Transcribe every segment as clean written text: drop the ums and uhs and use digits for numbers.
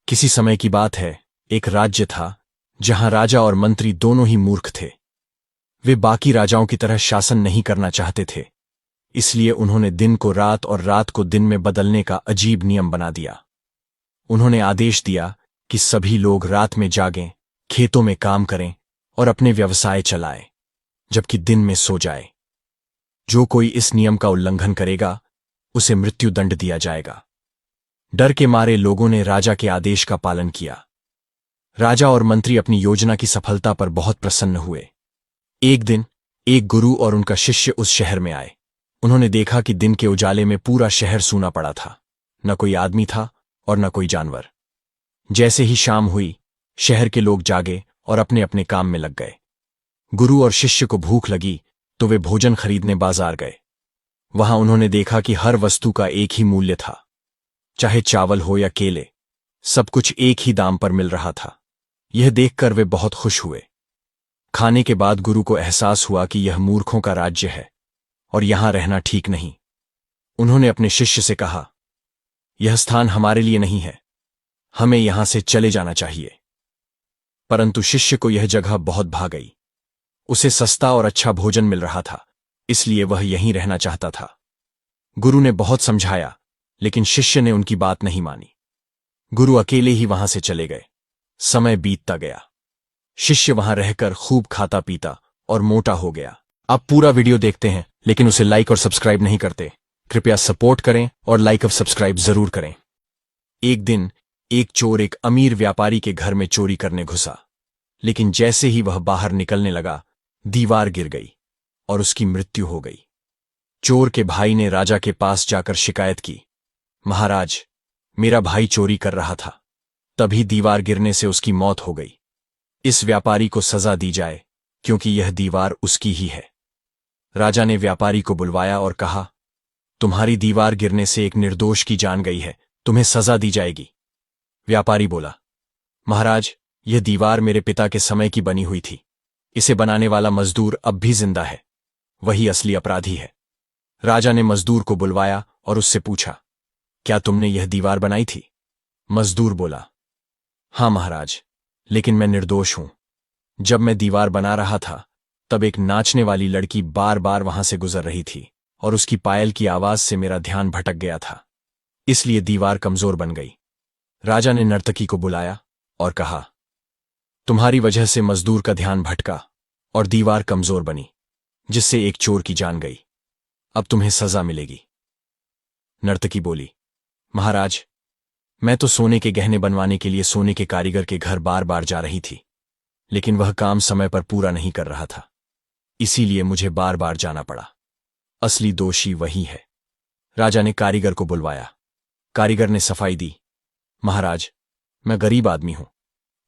किसी समय की बात है, एक राज्य था जहां राजा और मंत्री दोनों ही मूर्ख थे। वे बाकी राजाओं की तरह शासन नहीं करना चाहते थे, इसलिए उन्होंने दिन को रात और रात को दिन में बदलने का अजीब नियम बना दिया। उन्होंने आदेश दिया कि सभी लोग रात में जागें, खेतों में काम करें और अपने व्यवसाय चलाएं, जबकि दिन में सो जाए। जो कोई इस नियम का उल्लंघन करेगा, उसे मृत्युदंड दिया जाएगा। डर के मारे लोगों ने राजा के आदेश का पालन किया। राजा और मंत्री अपनी योजना की सफलता पर बहुत प्रसन्न हुए। एक दिन एक गुरु और उनका शिष्य उस शहर में आए। उन्होंने देखा कि दिन के उजाले में पूरा शहर सूना पड़ा था। न कोई आदमी था और न कोई जानवर। जैसे ही शाम हुई, शहर के लोग जागे और अपने अपने काम में लग गए। गुरु और शिष्य को भूख लगी तो वे भोजन खरीदने बाजार गए। वहां उन्होंने देखा कि हर वस्तु का एक ही मूल्य था, चाहे चावल हो या केले, सब कुछ एक ही दाम पर मिल रहा था। यह देखकर वे बहुत खुश हुए। खाने के बाद गुरु को एहसास हुआ कि यह मूर्खों का राज्य है और यहां रहना ठीक नहीं। उन्होंने अपने शिष्य से कहा, यह स्थान हमारे लिए नहीं है, हमें यहां से चले जाना चाहिए। परंतु शिष्य को यह जगह बहुत भा गई। उसे सस्ता और अच्छा भोजन मिल रहा था, इसलिए वह यहीं रहना चाहता था। गुरु ने बहुत समझाया, लेकिन शिष्य ने उनकी बात नहीं मानी। गुरु अकेले ही वहां से चले गए। समय बीतता गया। शिष्य वहां रहकर खूब खाता पीता और मोटा हो गया। आप पूरा वीडियो देखते हैं, लेकिन उसे लाइक और सब्सक्राइब नहीं करते। कृपया सपोर्ट करें और लाइक और सब्सक्राइब जरूर करें। एक दिन एक चोर एक अमीर व्यापारी के घर में चोरी करने घुसा, लेकिन जैसे ही वह बाहर निकलने लगा, दीवार गिर गई और उसकी मृत्यु हो गई। चोर के भाई ने राजा के पास जाकर शिकायत की, महाराज, मेरा भाई चोरी कर रहा था, तभी दीवार गिरने से उसकी मौत हो गई। इस व्यापारी को सजा दी जाए, क्योंकि यह दीवार उसकी ही है। राजा ने व्यापारी को बुलवाया और कहा, तुम्हारी दीवार गिरने से एक निर्दोष की जान गई है, तुम्हें सजा दी जाएगी। व्यापारी बोला, महाराज, यह दीवार मेरे पिता के समय की बनी हुई थी। इसे बनाने वाला मजदूर अब भी जिंदा है, वही असली अपराधी है। राजा ने मजदूर को बुलवाया और उससे पूछा, क्या तुमने यह दीवार बनाई थी? मजदूर बोला, हां महाराज, लेकिन मैं निर्दोष हूं। जब मैं दीवार बना रहा था, तब एक नाचने वाली लड़की बार बार वहां से गुजर रही थी और उसकी पायल की आवाज से मेरा ध्यान भटक गया था, इसलिए दीवार कमजोर बन गई। राजा ने नर्तकी को बुलाया और कहा, तुम्हारी वजह से मजदूर का ध्यान भटका और दीवार कमजोर बनी, जिससे एक चोर की जान गई। अब तुम्हें सजा मिलेगी। नर्तकी बोली, महाराज, मैं तो सोने के गहने बनवाने के लिए सोने के कारीगर के घर बार बार जा रही थी, लेकिन वह काम समय पर पूरा नहीं कर रहा था, इसीलिए मुझे बार बार जाना पड़ा। असली दोषी वही है। राजा ने कारीगर को बुलवाया। कारीगर ने सफाई दी, महाराज, मैं गरीब आदमी हूं।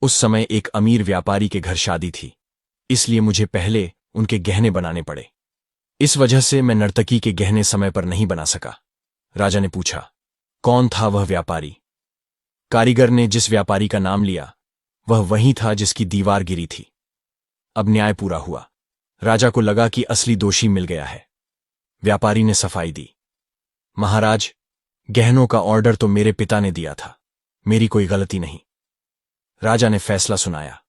उस समय एक अमीर व्यापारी के घर शादी थी, इसलिए मुझे पहले उनके गहने बनाने पड़े। इस वजह से मैं नर्तकी के गहने समय पर नहीं बना सका। राजा ने पूछा, कौन था वह व्यापारी? कारीगर ने जिस व्यापारी का नाम लिया, वह वही था जिसकी दीवार गिरी थी। अब न्याय पूरा हुआ। राजा को लगा कि असली दोषी मिल गया है। व्यापारी ने सफाई दी, महाराज, गहनों का ऑर्डर तो मेरे पिता ने दिया था, मेरी कोई गलती नहीं। राजा ने फैसला सुनाया,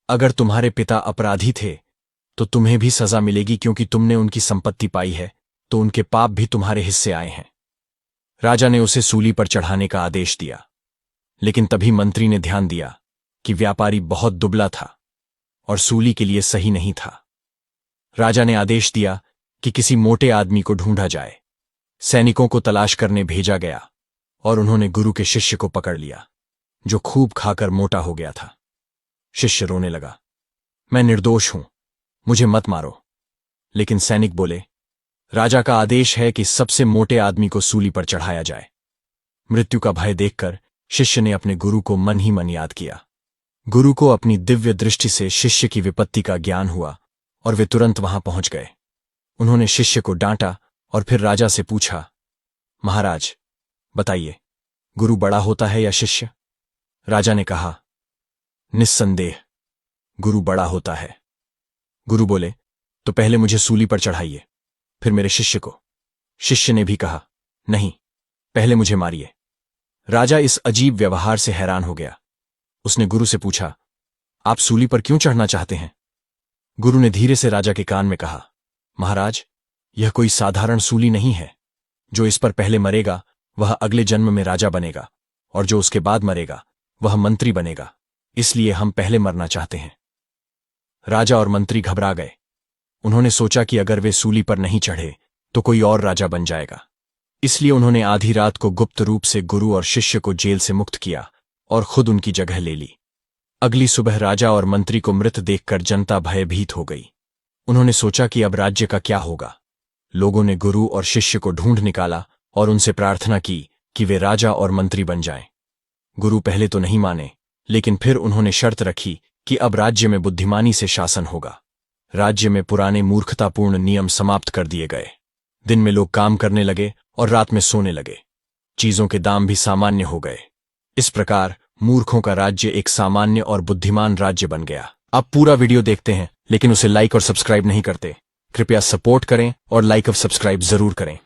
अगर तुम्हारे पिता अपराधी थे तो तुम्हें भी सजा मिलेगी, क्योंकि तुमने उनकी संपत्ति पाई है, तो उनके पाप भी तुम्हारे हिस्से आए हैं। राजा ने उसे सूली पर चढ़ाने का आदेश दिया, लेकिन तभी मंत्री ने ध्यान दिया कि व्यापारी बहुत दुबला था और सूली के लिए सही नहीं था। राजा ने आदेश दिया कि किसी मोटे आदमी को ढूंढा जाए। सैनिकों को तलाश करने भेजा गया और उन्होंने गुरु के शिष्य को पकड़ लिया, जो खूब खाकर मोटा हो गया था। शिष्य रोने लगा, मैं निर्दोष हूं, मुझे मत मारो। लेकिन सैनिक बोले, राजा का आदेश है कि सबसे मोटे आदमी को सूली पर चढ़ाया जाए। मृत्यु का भय देखकर शिष्य ने अपने गुरु को मन ही मन याद किया। गुरु को अपनी दिव्य दृष्टि से शिष्य की विपत्ति का ज्ञान हुआ और वे तुरंत वहां पहुंच गए। उन्होंने शिष्य को डांटा और फिर राजा से पूछा, महाराज, बताइए, गुरु बड़ा होता है या शिष्य? राजा ने कहा, निस्संदेह गुरु बड़ा होता है। गुरु बोले, तो पहले मुझे सूली पर चढ़ाइए, फिर मेरे शिष्य को। शिष्य ने भी कहा, नहीं, पहले मुझे मारिए। राजा इस अजीब व्यवहार से हैरान हो गया। उसने गुरु से पूछा, आप सूली पर क्यों चढ़ना चाहते हैं? गुरु ने धीरे से राजा के कान में कहा, महाराज, यह कोई साधारण सूली नहीं है। जो इस पर पहले मरेगा वह अगले जन्म में राजा बनेगा, और जो उसके बाद मरेगा वह मंत्री बनेगा। इसलिए हम पहले मरना चाहते हैं। राजा और मंत्री घबरा गए। उन्होंने सोचा कि अगर वे सूली पर नहीं चढ़े तो कोई और राजा बन जाएगा। इसलिए उन्होंने आधी रात को गुप्त रूप से गुरु और शिष्य को जेल से मुक्त किया और खुद उनकी जगह ले ली। अगली सुबह राजा और मंत्री को मृत देखकर जनता भयभीत हो गई। उन्होंने सोचा कि अब राज्य का क्या होगा। लोगों ने गुरु और शिष्य को ढूंढ निकाला और उनसे प्रार्थना की कि वे राजा और मंत्री बन जाएं। गुरु पहले तो नहीं माने, लेकिन फिर उन्होंने शर्त रखी कि अब राज्य में बुद्धिमानी से शासन होगा। राज्य में पुराने मूर्खतापूर्ण नियम समाप्त कर दिए गए। दिन में लोग काम करने लगे और रात में सोने लगे। चीजों के दाम भी सामान्य हो गए। इस प्रकार मूर्खों का राज्य एक सामान्य और बुद्धिमान राज्य बन गया। आप पूरा वीडियो देखते हैं लेकिन उसे लाइक और सब्सक्राइब नहीं करते। कृपया सपोर्ट करें और लाइक और सब्सक्राइब जरूर करें।